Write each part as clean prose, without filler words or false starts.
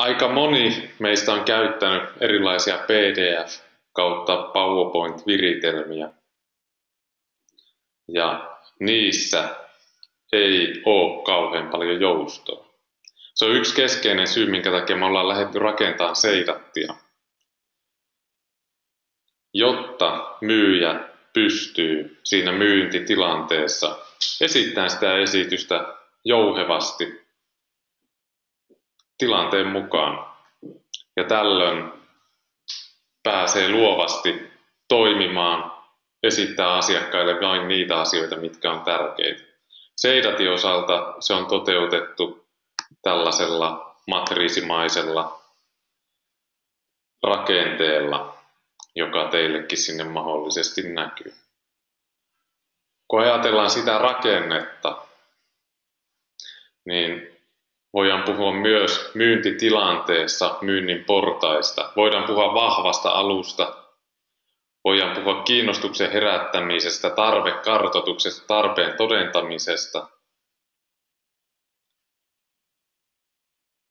Aika moni meistä on käyttänyt erilaisia PDF kautta PowerPoint-viritelmiä ja niissä ei ole kauhean paljon joustoa. Se on yksi keskeinen syy, minkä takia me ollaan lähdetty rakentamaan Seidattia, jotta myyjä pystyy siinä myyntitilanteessa esittämään sitä esitystä jouhevasti tilanteen mukaan. Ja tällöin pääsee luovasti toimimaan, esittää asiakkaille vain niitä asioita, mitkä on tärkeitä. Seidatin osalta se on toteutettu tällaisella matriisimaisella rakenteella, joka teillekin sinne mahdollisesti näkyy. Kun ajatellaan sitä rakennetta, niin voidaan puhua myös myyntitilanteessa myynnin portaista. Voidaan puhua vahvasta alusta. Voidaan puhua kiinnostuksen herättämisestä, tarvekartoituksesta, tarpeen todentamisesta,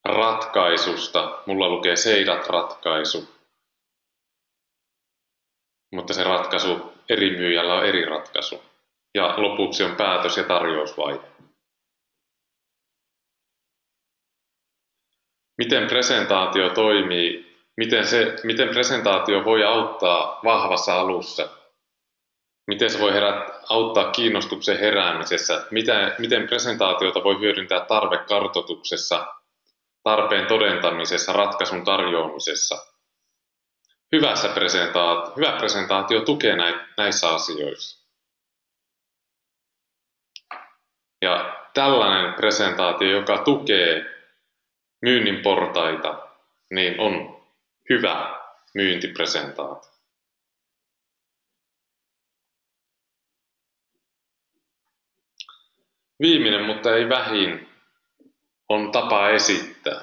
ratkaisusta. Mulla lukee Seidat-ratkaisu, mutta se ratkaisu eri myyjällä on eri ratkaisu. Ja lopuksi on päätös- ja tarjousvaihe. Miten presentaatio toimii, miten presentaatio voi auttaa vahvassa alussa, miten se voi auttaa kiinnostuksen heräämisessä, miten presentaatiota voi hyödyntää tarvekartoituksessa, tarpeen todentamisessa, ratkaisun tarjoamisessa. Hyvä presentaatio tukee näissä asioissa. Ja tällainen presentaatio, joka tukee myynnin portaita, niin on hyvä myyntipresentaatio. Viimeinen, mutta ei vähin, on tapa esittää.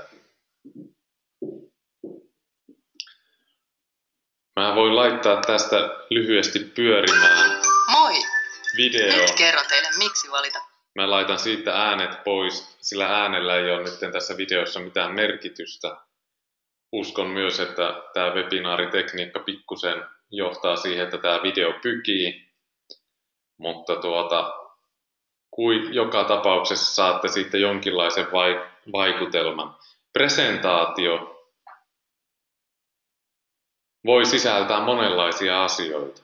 Mä voin laittaa tästä lyhyesti pyörimään. Moi! Videon. Nyt kerron teille, miksi valita. Mä laitan siitä äänet pois, sillä äänellä ei ole nyt tässä videossa mitään merkitystä. Uskon myös, että tämä webinaaritekniikka pikkusen johtaa siihen, että tämä video pykii, mutta joka tapauksessa saatte siitä jonkinlaisen vaikutelman. Presentaatio voi sisältää monenlaisia asioita.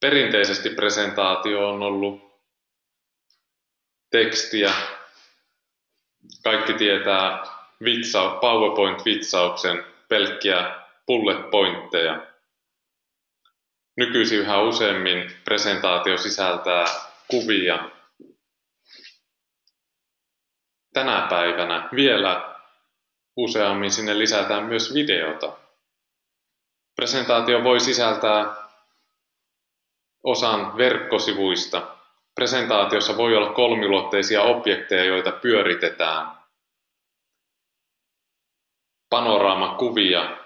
Perinteisesti presentaatio on ollut tekstiä. Kaikki tietää PowerPoint-vitsauksen, pelkkiä bullet pointteja. Nykyisin yhä useammin presentaatio sisältää kuvia. Tänä päivänä vielä useammin sinne lisätään myös videota. Presentaatio voi sisältää osan verkkosivuista. Presentaatiossa voi olla kolmiulotteisia objekteja, joita pyöritetään. Panoraamakuvia,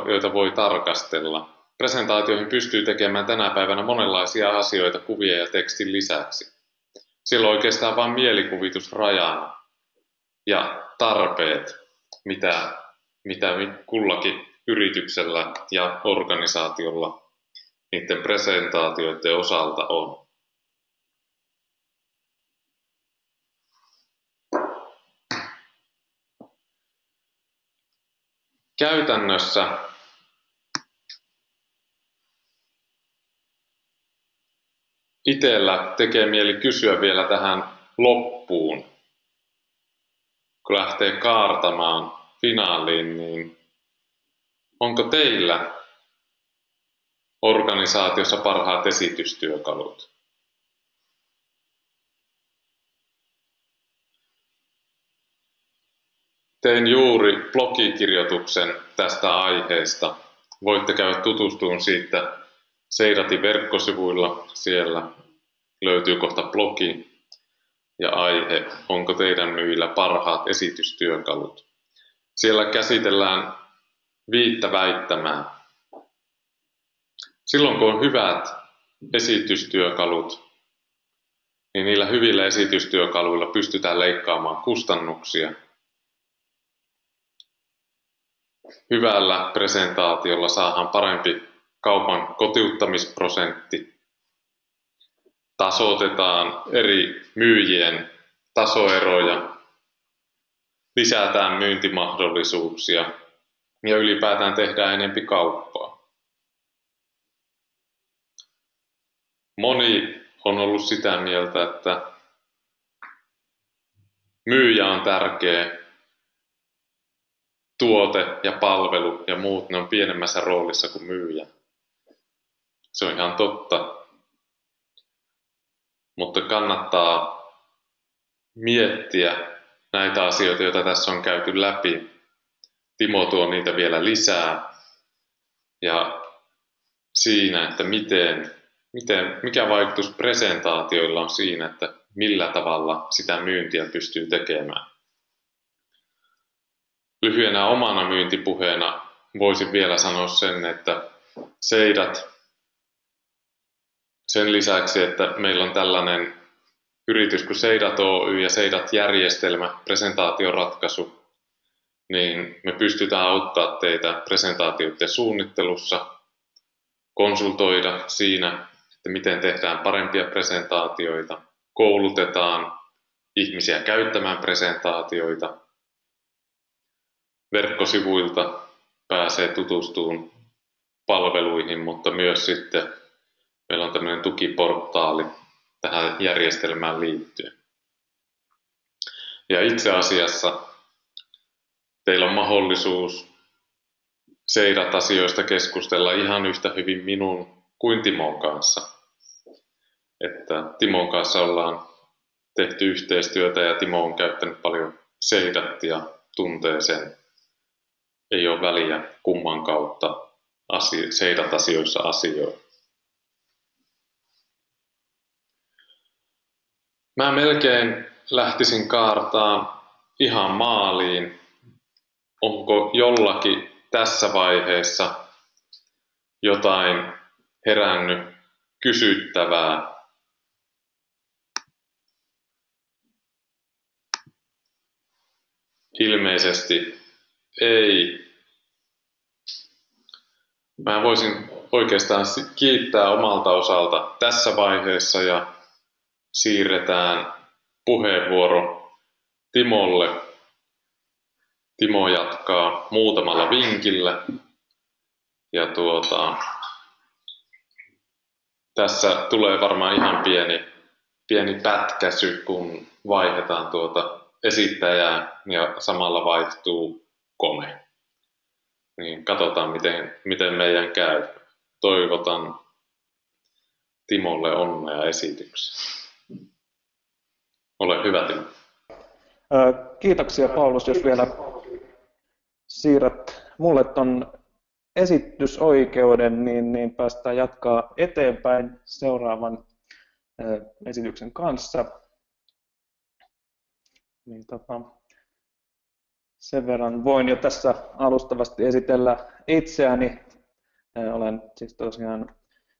joita voi tarkastella. Presentaatioihin pystyy tekemään tänä päivänä monenlaisia asioita kuvien ja tekstin lisäksi. Siellä on oikeastaan vain mielikuvitus rajana ja tarpeet, mitä kullakin yrityksellä ja organisaatiolla niiden presentaatioiden osalta on. Käytännössä itsellä tekee mieli kysyä vielä tähän loppuun, kun lähtee kaartamaan finaaliin, niin onko teillä organisaatiossa parhaat esitystyökalut? Tein juuri blogikirjoituksen tästä aiheesta. Voitte käydä tutustumaan siitä Seidatin verkkosivuilla. Siellä löytyy kohta blogi ja aihe, onko teidän myyjillä parhaat esitystyökalut. Siellä käsitellään 5 väittämää. Silloin kun on hyvät esitystyökalut, niin niillä hyvillä esitystyökaluilla pystytään leikkaamaan kustannuksia. hyvällä presentaatiolla saadaan parempi kaupan kotiuttamisprosentti, tasoitetaan eri myyjien tasoeroja, lisätään myyntimahdollisuuksia ja ylipäätään tehdään enempi kauppaa. Moni on ollut sitä mieltä, että myyjä on tärkeä, tuote ja palvelu ja muut, ne on pienemmässä roolissa kuin myyjä. Se on ihan totta, mutta kannattaa miettiä näitä asioita, joita tässä on käyty läpi. Timo tuo niitä vielä lisää ja siinä, että mikä vaikutus presentaatioilla on siinä, että millä tavalla sitä myyntiä pystyy tekemään. Lyhyenä omana myyntipuheena voisin vielä sanoa sen, että Seidat, sen lisäksi, että meillä on tällainen yritys kuin Seidat Oy ja Seidat-järjestelmä, presentaatioratkaisu, niin me pystytään auttamaan teitä presentaatioiden suunnittelussa, konsultoida siinä, että miten tehdään parempia presentaatioita, koulutetaan ihmisiä käyttämään presentaatioita. Verkkosivuilta pääsee tutustumaan palveluihin, mutta myös sitten meillä on tämmöinen tukiportaali tähän järjestelmään liittyen. Ja itse asiassa teillä on mahdollisuus Seidat-asioista keskustella ihan yhtä hyvin minun kuin Timon kanssa. Että Timon kanssa ollaan tehty yhteistyötä ja Timo on käyttänyt paljon Seidattia, tuntee sen. Ei ole väliä kumman kautta Seidat-asioissa asioita. Mä melkein lähtisin kaartaan ihan maaliin. Onko jollakin tässä vaiheessa jotain herännyt kysyttävää? Ilmeisesti ei. Mä voisin oikeastaan kiittää omalta osalta tässä vaiheessa ja siirretään puheenvuoro Timolle. Timo jatkaa muutamalla vinkillä. Ja tässä tulee varmaan ihan pieni pätkäsy, kun vaihdetaan esittäjää ja samalla vaihtuu kone. Niin katsotaan, miten meidän käy. Toivotan Timolle onnea esitykseen. Ole hyvä, Timo. Kiitoksia, Paulus, jos vielä siirrät mulle ton esitysoikeuden, niin päästään jatkaa eteenpäin seuraavan esityksen kanssa. Niin, sen verran voin jo tässä alustavasti esitellä itseäni. Olen siis tosiaan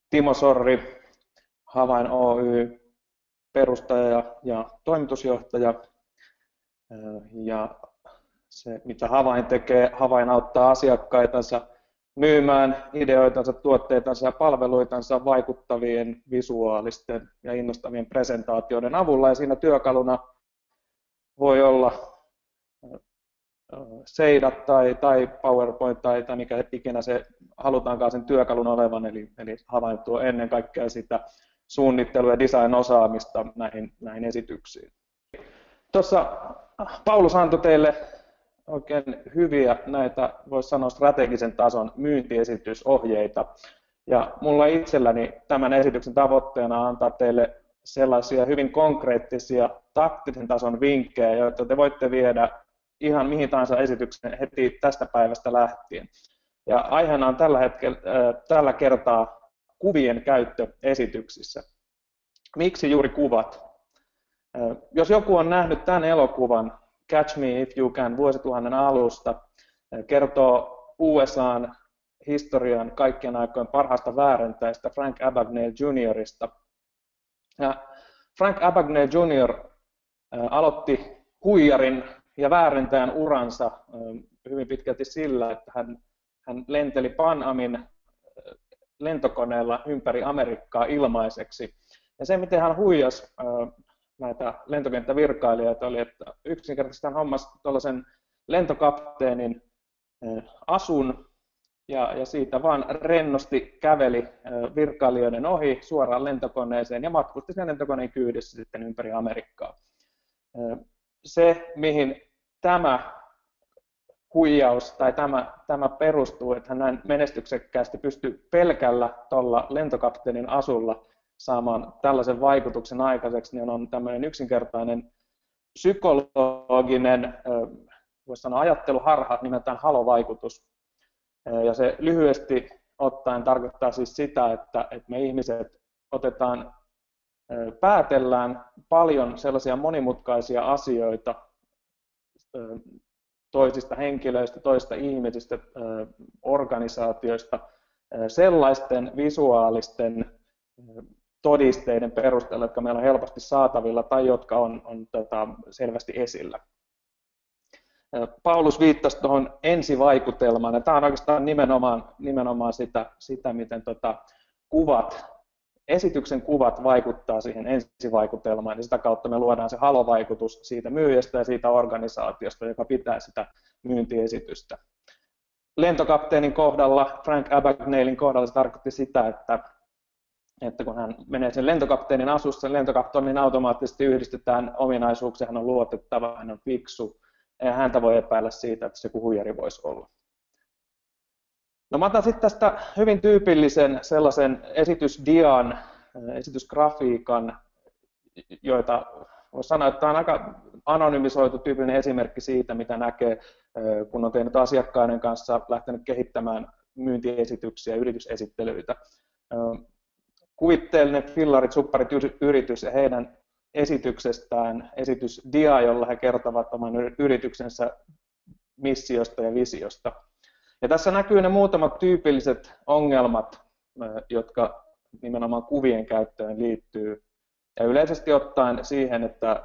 Timo Sorri, Havain Oy perustaja ja toimitusjohtaja. Ja se, mitä Havain tekee, Havain auttaa asiakkaitansa myymään ideoitansa, tuotteitansa ja palveluitansa vaikuttavien, visuaalisten ja innostavien presentaatioiden avulla. Ja siinä työkaluna voi olla Seidat tai PowerPoint tai mikä ikinä se halutaankaan sen työkalun olevan. Eli Havain tuo ennen kaikkea sitä suunnittelu- ja design-osaamista näihin esityksiin. Tuossa Paulus antoi teille oikein hyviä näitä, voisi sanoa, strategisen tason myyntiesitysohjeita. Ja mulla itselläni tämän esityksen tavoitteena on antaa teille sellaisia hyvin konkreettisia taktisen tason vinkkejä, joita te voitte viedä ihan mihin tahansa esitykseen heti tästä päivästä lähtien. Ja aiheena on tällä kertaa kuvien käyttö esityksissä. Miksi juuri kuvat? Jos joku on nähnyt tämän elokuvan, Catch Me If You Can, vuosituhannen alusta, kertoo USA:n historian kaikkien aikojen parhaasta väärentäjästä Frank Abagnale Jr.ista. Ja Frank Abagnale Jr. aloitti huijarin ja väärentäjän uransa hyvin pitkälti sillä, että hän lenteli Pan Amin lentokoneella ympäri Amerikkaa ilmaiseksi. Ja se, miten hän huijasi näitä lentokenttävirkailijoita, oli, että yksinkertaisesti hän hommasi tuollaisen lentokapteenin asun, ja siitä vaan rennosti käveli virkailijoiden ohi suoraan lentokoneeseen ja matkusti sen lentokoneen kyydissä sitten ympäri Amerikkaa. Se, mihin tämä huijaus tai tämä perustuu, että hän näin menestyksekkäästi pystyi pelkällä tuolla lentokapteenin asulla saamaan tällaisen vaikutuksen aikaiseksi, niin on tämmöinen yksinkertainen psykologinen, voisi sanoa ajatteluharha nimeltään halovaikutus. Ja se lyhyesti ottaen tarkoittaa siis sitä, että me ihmiset päätellään paljon sellaisia monimutkaisia asioita toisista henkilöistä, toisista ihmisistä, organisaatioista, sellaisten visuaalisten todisteiden perusteella, jotka meillä on helposti saatavilla tai jotka on selvästi esillä. Paulus viittasi tuohon ensivaikutelmaan, ja tämä on oikeastaan nimenomaan sitä miten esityksen kuvat vaikuttaa siihen ensivaikutelmaan, ja sitä kautta me luodaan se halovaikutus siitä myyjästä ja siitä organisaatiosta, joka pitää sitä myyntiesitystä. Lentokapteenin kohdalla, Frank Abagnalein kohdalla se tarkoitti sitä, että kun hän menee sen lentokapteenin asussa, lentokapteenin automaattisesti yhdistetään ominaisuuksia, hän on luotettava, hän on fiksu, ja häntä voi epäillä siitä, että se joku huijari voisi olla. No mä otan sitten tästä hyvin tyypillisen sellaisen esitysdian, esitysgrafiikan, joita voisi sanoa, että tämä on aika anonymisoitu tyypillinen esimerkki siitä, mitä näkee, kun on tehnyt asiakkaiden kanssa, lähtenyt kehittämään myyntiesityksiä, yritysesittelyitä. Kuvitteellinen fillarit, supparit yritys ja heidän esityksestään esitysdia, jolla he kertovat oman yrityksensä missiosta ja visiosta. Ja tässä näkyy ne muutamat tyypilliset ongelmat, jotka nimenomaan kuvien käyttöön liittyy. Ja yleisesti ottaen siihen, että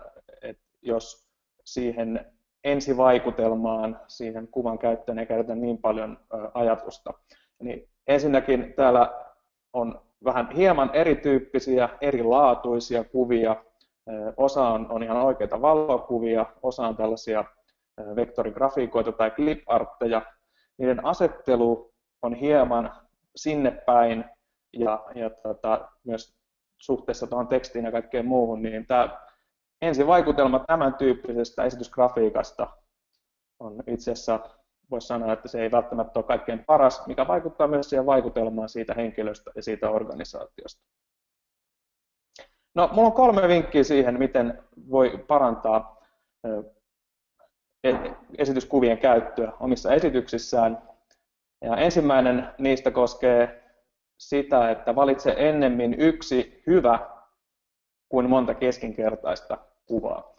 jos siihen ensivaikutelmaan, siihen kuvan käyttöön ei käytetä niin paljon ajatusta. Niin ensinnäkin täällä on hieman erityyppisiä, erilaatuisia kuvia. Osa on ihan oikeita valokuvia, osa on tällaisia vektorigrafiikoita tai clip-artteja. Niiden asettelu on hieman sinne päin ja myös suhteessa tuohon tekstiin ja kaikkeen muuhun, niin tämä ensivaikutelma tämän tyyppisestä esitysgrafiikasta on itse asiassa, voisi sanoa, että se ei välttämättä ole kaikkein paras, mikä vaikuttaa myös siihen vaikutelmaan siitä henkilöstä ja siitä organisaatiosta. No, mulla on 3 vinkkiä siihen, miten voi parantaa esityskuvien käyttöä omissa esityksissään. Ja ensimmäinen niistä koskee sitä, että valitse ennemmin yksi hyvä kuin monta keskinkertaista kuvaa.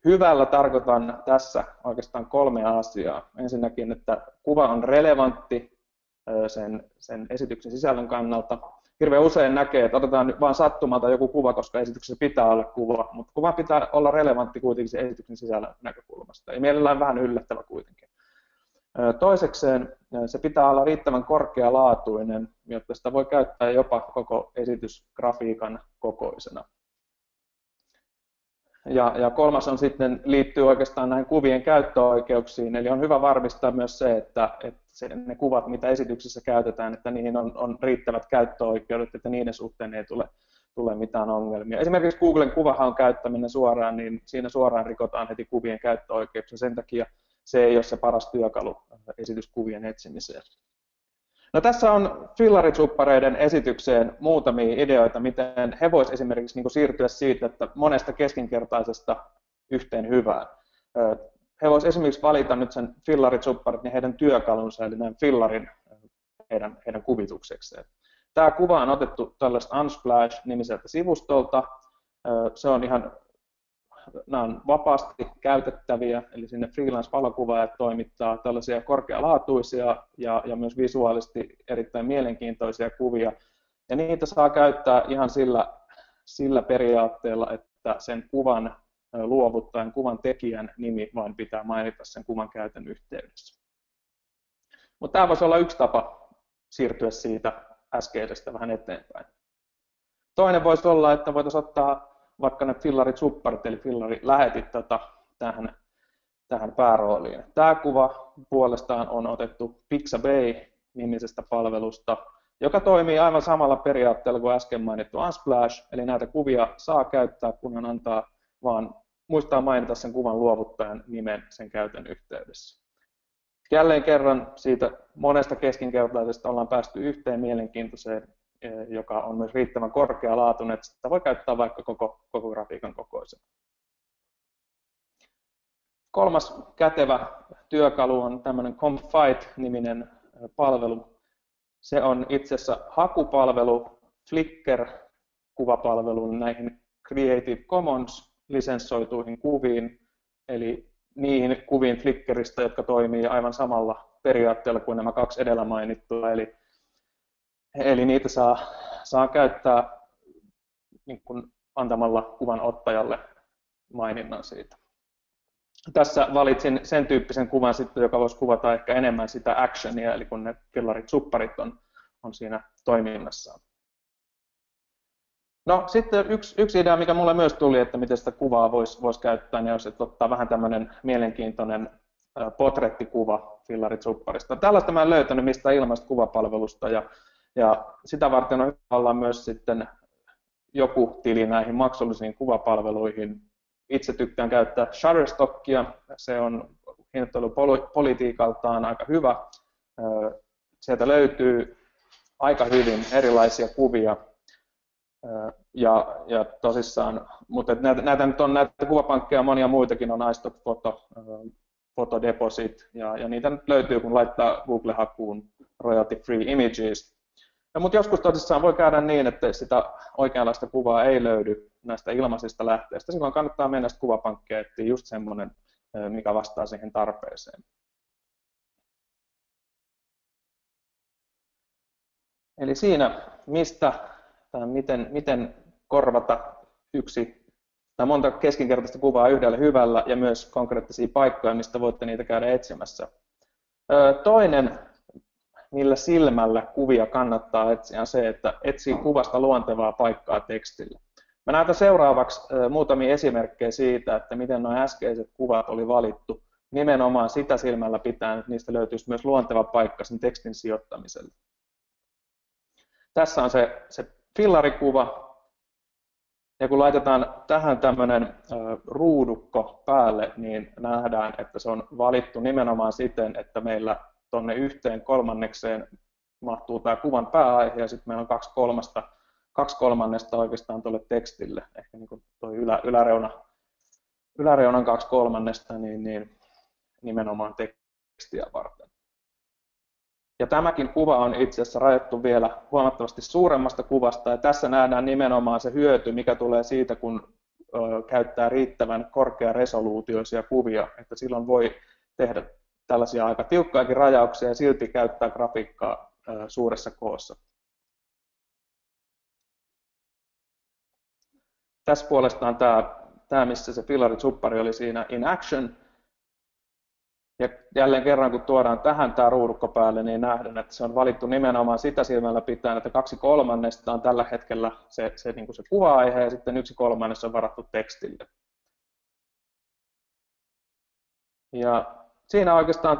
Hyvällä tarkoitan tässä oikeastaan 3 asiaa. Ensinnäkin, että kuva on relevantti sen esityksen sisällön kannalta. Hirveän usein näkee, että otetaan vain sattumalta joku kuva, koska esityksessä pitää olla kuva, mutta kuva pitää olla relevantti kuitenkin sen esityksen sisällön näkökulmasta. Ja mielellään vähän yllättävä kuitenkin. Toisekseen se pitää olla riittävän korkealaatuinen, jotta sitä voi käyttää jopa koko esitysgrafiikan kokoisena. Ja 3. on sitten liittyy oikeastaan näihin kuvien käyttöoikeuksiin, eli on hyvä varmistaa myös se, että ne kuvat, mitä esityksessä käytetään, että niihin on riittävät käyttöoikeudet, että niiden suhteen ei tule mitään ongelmia. Esimerkiksi Googlen kuvahaun käyttäminen suoraan, niin siinä suoraan rikotaan heti kuvien käyttöoikeuksia, sen takia se ei ole se paras työkalu esityskuvien etsimiseen. No, tässä on fillarisuppareiden esitykseen muutamia ideoita, miten he voisivat esimerkiksi siirtyä siitä, että monesta keskinkertaisesta yhteen hyvään. He voisivat esimerkiksi valita nyt sen fillarisupparit ja heidän työkalunsa, eli näin fillarin heidän kuvituksekseen. Tämä kuva on otettu tällaista Unsplash-nimiseltä sivustolta. Se on nämä on vapaasti käytettäviä, eli sinne freelance-valokuvaajat toimittaa tällaisia korkealaatuisia ja myös visuaalisesti erittäin mielenkiintoisia kuvia. Ja niitä saa käyttää ihan sillä periaatteella, että sen kuvan luovuttajan, kuvan tekijän nimi, vaan pitää mainita sen kuvan käytön yhteydessä. Mutta tämä voisi olla yksi tapa siirtyä siitä äskeisestä vähän eteenpäin. Toinen voisi olla, että voitaisiin ottaa vaikka ne fillarit-supparit, eli fillari-lähetit tähän päärooliin. Tämä kuva puolestaan on otettu Pixabay-nimisestä palvelusta, joka toimii aivan samalla periaatteella kuin äsken mainittu Unsplash, eli näitä kuvia saa käyttää, kunhan antaa vaan muistaa mainita sen kuvan luovuttajan nimen sen käytön yhteydessä. Jälleen kerran siitä monesta keskinkertaisesta ollaan päästy yhteen mielenkiintoiseen, joka on myös riittävän korkealaatuinen, että sitä voi käyttää vaikka koko grafiikan kokoisena. Kolmas kätevä työkalu on tämmöinen Comfite-niminen palvelu. Se on itse asiassa hakupalvelu Flickr-kuvapalveluun näihin Creative Commons lisenssoituihin kuviin, eli niihin kuviin Flickristä, jotka toimii aivan samalla periaatteella kuin nämä kaksi edellä mainittua. Eli niitä saa käyttää niin kuin antamalla kuvan ottajalle maininnan siitä. Tässä valitsin sen tyyppisen kuvan, sitten, joka voisi kuvata ehkä enemmän sitä actionia, eli kun ne fillarit-supparit on siinä toiminnassaan. No sitten yksi idea, mikä mulle myös tuli, että miten sitä kuvaa voisi käyttää, niin olisi, että ottaa vähän tämmöinen mielenkiintoinen portrettikuva fillarit-supparista. Tällaista mä en löytänyt mistään ilmaisesta kuvapalvelusta, ja sitä varten on hyvä olla myös sitten joku tili näihin maksullisiin kuvapalveluihin. Itse tykkään käyttää Shutterstockia, se on hinnoittelupolitiikaltaan aika hyvä. Sieltä löytyy aika hyvin erilaisia kuvia. Ja tosissaan, mutta näitä kuvapankkeja monia muitakin on iStock Photo, Photodeposit, ja niitä nyt löytyy, kun laittaa Google-hakuun royalty free images. Mutta joskus tosissaan voi käydä niin, että sitä oikeanlaista kuvaa ei löydy näistä ilmaisista lähteistä. Silloin kannattaa mennä sitä kuvapankkia etsiä just semmoinen, mikä vastaa siihen tarpeeseen. Eli siinä, miten korvata yksi tai monta keskinkertaista kuvaa yhdellä hyvällä ja myös konkreettisia paikkoja, mistä voitte niitä käydä etsimässä. Toinen, millä silmällä kuvia kannattaa etsiä, on se, että etsii kuvasta luontevaa paikkaa tekstille. Mä näytän seuraavaksi muutamia esimerkkejä siitä, että miten nuo äskeiset kuvat oli valittu nimenomaan sitä silmällä pitäen, että niistä löytyisi myös luonteva paikka sen tekstin sijoittamiselle. Tässä on se fillarikuva, ja kun laitetaan tähän tämmöinen ruudukko päälle, niin nähdään, että se on valittu nimenomaan siten, että meillä tuonne 1/3 mahtuu tämä kuvan pääaihe, ja sitten meillä on 2/3 oikeastaan tuolle tekstille, ehkä niin kuin tuo yläreunan 2/3 niin nimenomaan tekstiä varten. Ja tämäkin kuva on itse asiassa rajattu vielä huomattavasti suuremmasta kuvasta, ja tässä nähdään nimenomaan se hyöty, mikä tulee siitä, kun käyttää riittävän korkearesoluutioisia kuvia, että silloin voi tehdä tällaisia aika tiukkaakin rajauksia ja silti käyttää grafiikkaa suuressa koossa. Tässä puolestaan tämä missä se fillarit-suppari oli siinä in action. Ja jälleen kerran, kun tuodaan tähän tämä ruudukko päälle, niin nähdään, että se on valittu nimenomaan sitä silmällä pitäen, että 2/3 on tällä hetkellä se kuva-aihe, ja sitten 1/3 on varattu tekstille. Ja siinä oikeastaan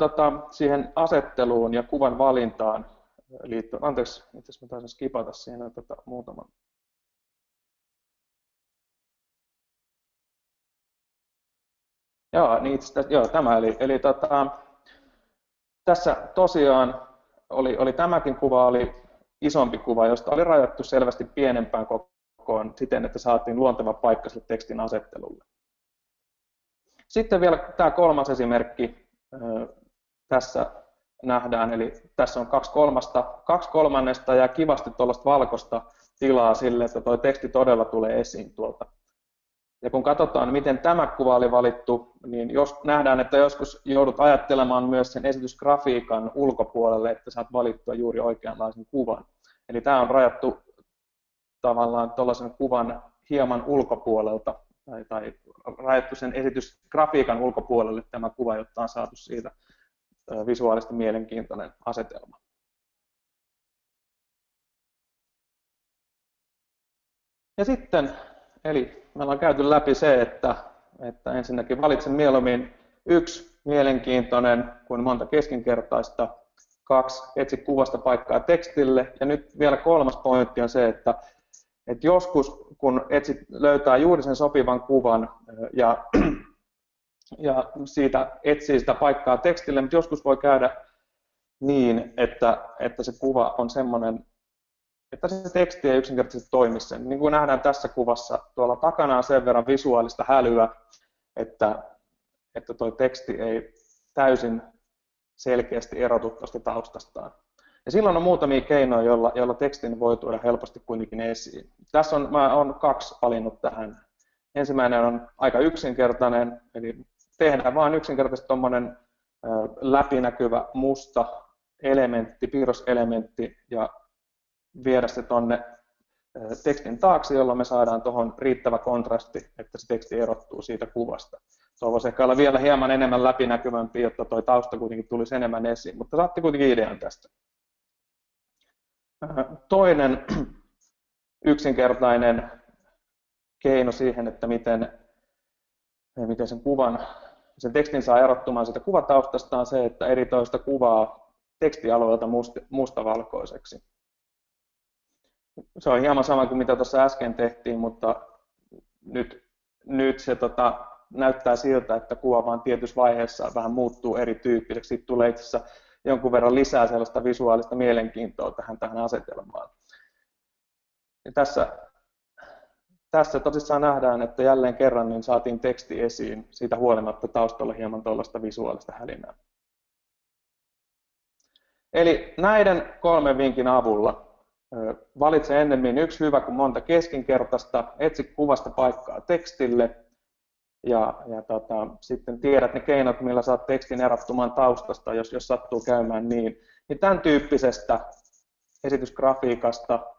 siihen asetteluun ja kuvan valintaan liittyen, anteeksi, itse asiassa mä taisin skipata siinä muutaman. Joo, tämä eli tässä tosiaan oli tämäkin kuva, oli isompi kuva, josta oli rajattu selvästi pienempään kokoon siten, että saatiin luonteva paikka sille tekstin asettelulle. Sitten vielä tämä kolmas esimerkki tässä nähdään, eli tässä on 2/3 ja kivasti tuollaista valkoista tilaa sille, että tuo teksti todella tulee esiin tuolta. Ja kun katsotaan, miten tämä kuva oli valittu, niin jos nähdään, että joskus joudut ajattelemaan myös sen esitysgrafiikan ulkopuolelle, että saat valittua juuri oikeanlaisen kuvan. Eli tämä on rajattu tavallaan tuollaisen kuvan hieman ulkopuolelta tai rajattu sen esitysgrafiikan ulkopuolelle tämä kuva, jotta on saatu siitä visuaalisesti mielenkiintoinen asetelma. Ja sitten, eli me ollaan käyty läpi se, että ensinnäkin valitsen mieluummin yksi mielenkiintoinen kuin monta keskinkertaista, 2, etsi kuvasta paikkaa tekstille, ja nyt vielä kolmas pointti on se, että joskus kun löytää juuri sen sopivan kuvan ja siitä etsii sitä paikkaa tekstille, mutta joskus voi käydä niin, että se kuva on semmoinen, että se teksti ei yksinkertaisesti toimi sen. Niin kuin nähdään tässä kuvassa, tuolla takana on sen verran visuaalista hälyä, että tuo teksti ei täysin selkeästi erotu tuosta taustastaan. Ja silloin on muutamia keinoja, joilla tekstin voi tuoda helposti kuitenkin esiin. Tässä mä olen 2 valinnut tähän. Ensimmäinen on aika yksinkertainen, eli tehdään vain yksinkertaisesti tuommoinen läpinäkyvä musta elementti, piirroselementti, ja viedä se tuonne tekstin taakse, jolloin me saadaan tuohon riittävä kontrasti, että se teksti erottuu siitä kuvasta. Se voisi ehkä olla vielä hieman enemmän läpinäkyvämpi, jotta tuo tausta kuitenkin tulisi enemmän esiin, mutta saatte kuitenkin idean tästä. Toinen yksinkertainen keino siihen, että miten sen tekstin saa erottumaan siitä kuvataustasta, on se, että editoi sitä kuvaa tekstialueelta mustavalkoiseksi. Se on hieman sama kuin mitä tuossa äsken tehtiin, mutta nyt se näyttää siltä, että kuva vaan tietyssä vaiheessa vähän muuttuu erityyppiseksi. Siitä tulee itse asiassa jonkun verran lisää sellaista visuaalista mielenkiintoa tähän asetelmaan. Ja tässä tosissaan nähdään, että jälleen kerran niin saatiin teksti esiin, siitä huolimatta taustalla hieman tuollaista visuaalista hälinää. Eli näiden 3 vinkin avulla valitse ennemmin yksi hyvä kuin monta keskinkertaista, etsi kuvasta paikkaa tekstille ja sitten tiedät ne keinot, millä saat tekstin erottumaan taustasta, jos sattuu käymään niin. Niin tämän tyyppisestä esitysgrafiikasta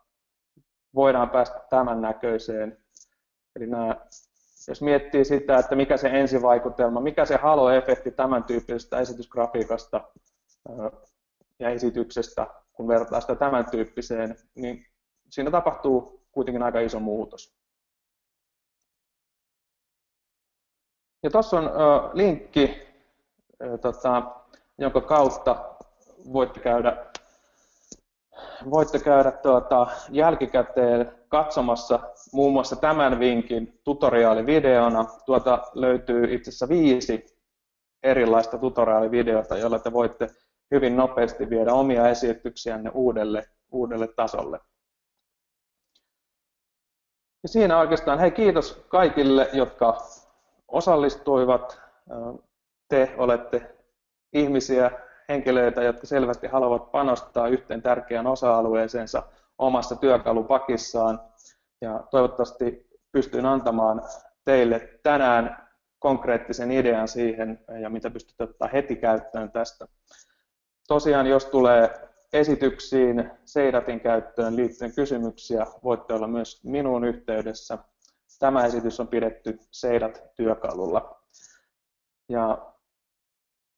voidaan päästä tämän näköiseen. Eli jos miettii sitä, että mikä se ensivaikutelma, mikä se halo-efekti tämän tyyppisestä esitysgrafiikasta ja esityksestä, kun vertaa sitä tämän tyyppiseen, niin siinä tapahtuu kuitenkin aika iso muutos. Ja tuossa on linkki, jonka kautta voitte käydä jälkikäteen katsomassa muun muassa tämän vinkin tutoriaalivideona. Tuota löytyy itse asiassa 5 erilaista tutoriaalivideota, joilla te voitte hyvin nopeasti viedä omia esityksiänne uudelle tasolle. Ja siinä oikeastaan kiitos kaikille, jotka osallistuivat. Te olette ihmisiä, henkilöitä, jotka selvästi haluavat panostaa yhteen tärkeään osa-alueeseensa omassa työkalupakissaan. Ja toivottavasti pystyin antamaan teille tänään konkreettisen idean siihen, ja mitä pystytte ottaa heti käyttöön tästä. Tosiaan, jos tulee esityksiin Seidatin käyttöön liittyen kysymyksiä, voitte olla myös minuun yhteydessä. Tämä esitys on pidetty Seidat-työkalulla. Ja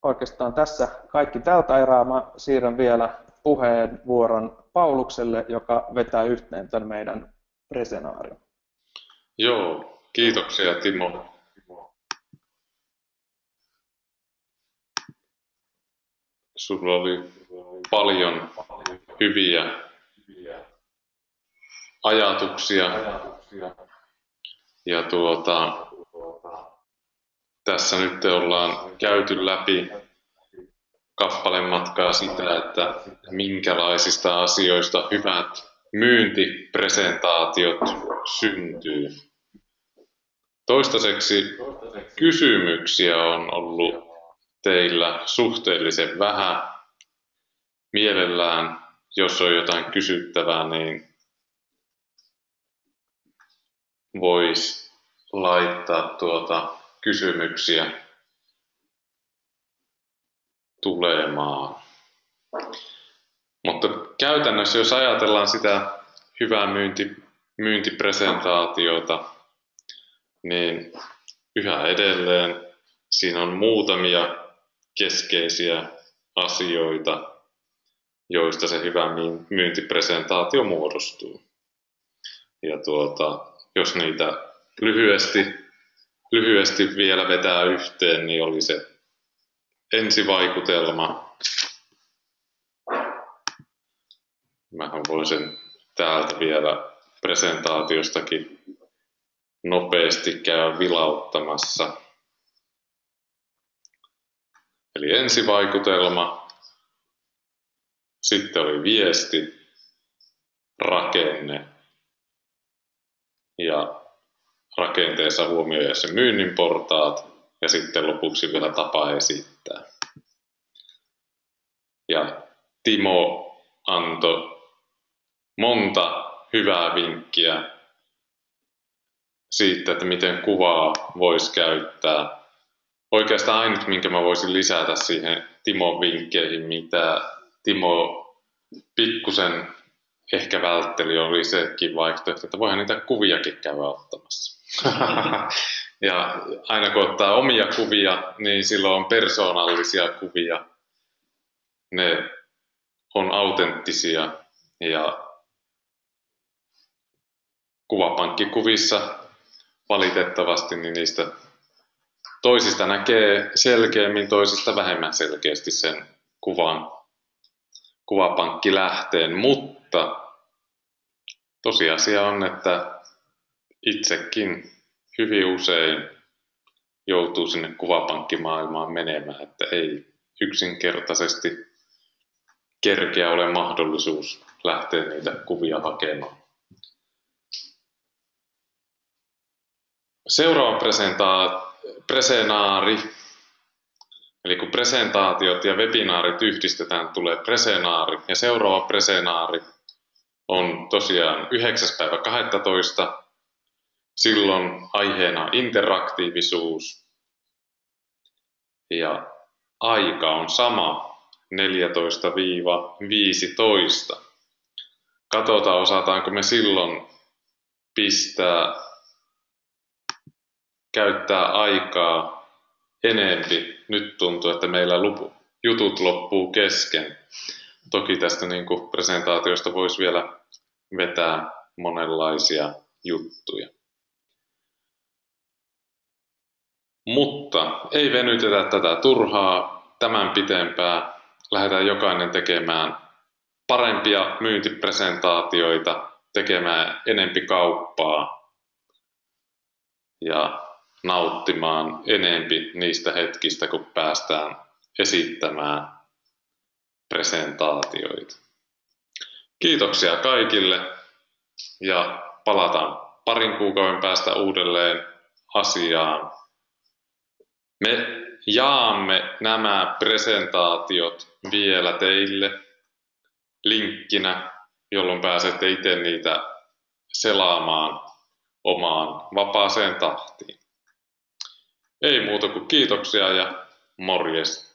oikeastaan tässä kaikki tältä erää. Mä siirrän vielä puheenvuoron Paulukselle, joka vetää yhteen tämän meidän presenaarin. Joo, kiitoksia Timo. Sulla oli paljon hyviä ajatuksia ja tässä nyt ollaan käyty läpi kappaleen matkaa sitä, että minkälaisista asioista hyvät myyntipresentaatiot syntyy. Toistaiseksi kysymyksiä on ollut teillä suhteellisen vähän. Mielellään, jos on jotain kysyttävää, niin voisi laittaa kysymyksiä tulemaan. Mutta käytännössä, jos ajatellaan sitä hyvää myyntipresentaatiota, niin yhä edelleen siinä on muutamia keskeisiä asioita, joista se hyvä myyntipresentaatio muodostuu. Ja jos niitä lyhyesti vielä vetää yhteen, niin oli se ensivaikutelma. Mähän voin sen täältä vielä presentaatiostakin nopeasti käydä vilauttamassa. Eli ensivaikutelma, sitten oli viesti, rakenne ja rakenteessa huomioida se myynnin portaat ja sitten lopuksi vielä tapa esittää. Ja Timo antoi monta hyvää vinkkiä siitä, että miten kuvaa voisi käyttää. Oikeastaan ainut, minkä mä voisin lisätä siihen Timon vinkkeihin, mitä Timo pikkusen ehkä vältteli, oli sekin vaihtoehto, että voihan niitä kuviakin käydä ottamassa. Ja aina kun ottaa omia kuvia, niin silloin on persoonallisia kuvia. Ne on autenttisia ja kuvapankkikuvissa valitettavasti niin niistä toisista näkee selkeämmin, toisista vähemmän selkeästi sen kuvapankkilähteen, mutta tosiasia on, että itsekin hyvin usein joutuu sinne kuvapankkimaailmaan menemään, että ei yksinkertaisesti kerkeä ole mahdollisuus lähteä niitä kuvia hakemaan. Seuraava presenaari, eli kun presentaatiot ja webinaarit yhdistetään, tulee presenaari, ja seuraava presenaari on tosiaan 9.12. Silloin aiheena interaktiivisuus ja aika on sama 14-15. Katsotaan, osataanko me silloin käyttää aikaa enempi. Nyt tuntuu, että meillä jutut loppuu kesken. Toki tästä niin kuin presentaatiosta voisi vielä vetää monenlaisia juttuja. Mutta ei venytetä tätä turhaa tämän pitempään. Lähdetään jokainen tekemään parempia myyntipresentaatioita, tekemään enempi kauppaa ja nauttimaan enempi niistä hetkistä, kun päästään esittämään presentaatioita. Kiitoksia kaikille ja palataan parin kuukauden päästä uudelleen asiaan. Me jaamme nämä presentaatiot vielä teille linkkinä, jolloin pääsette itse niitä selaamaan omaan vapaaseen tahtiin. Ei muuta kuin kiitoksia ja morjes!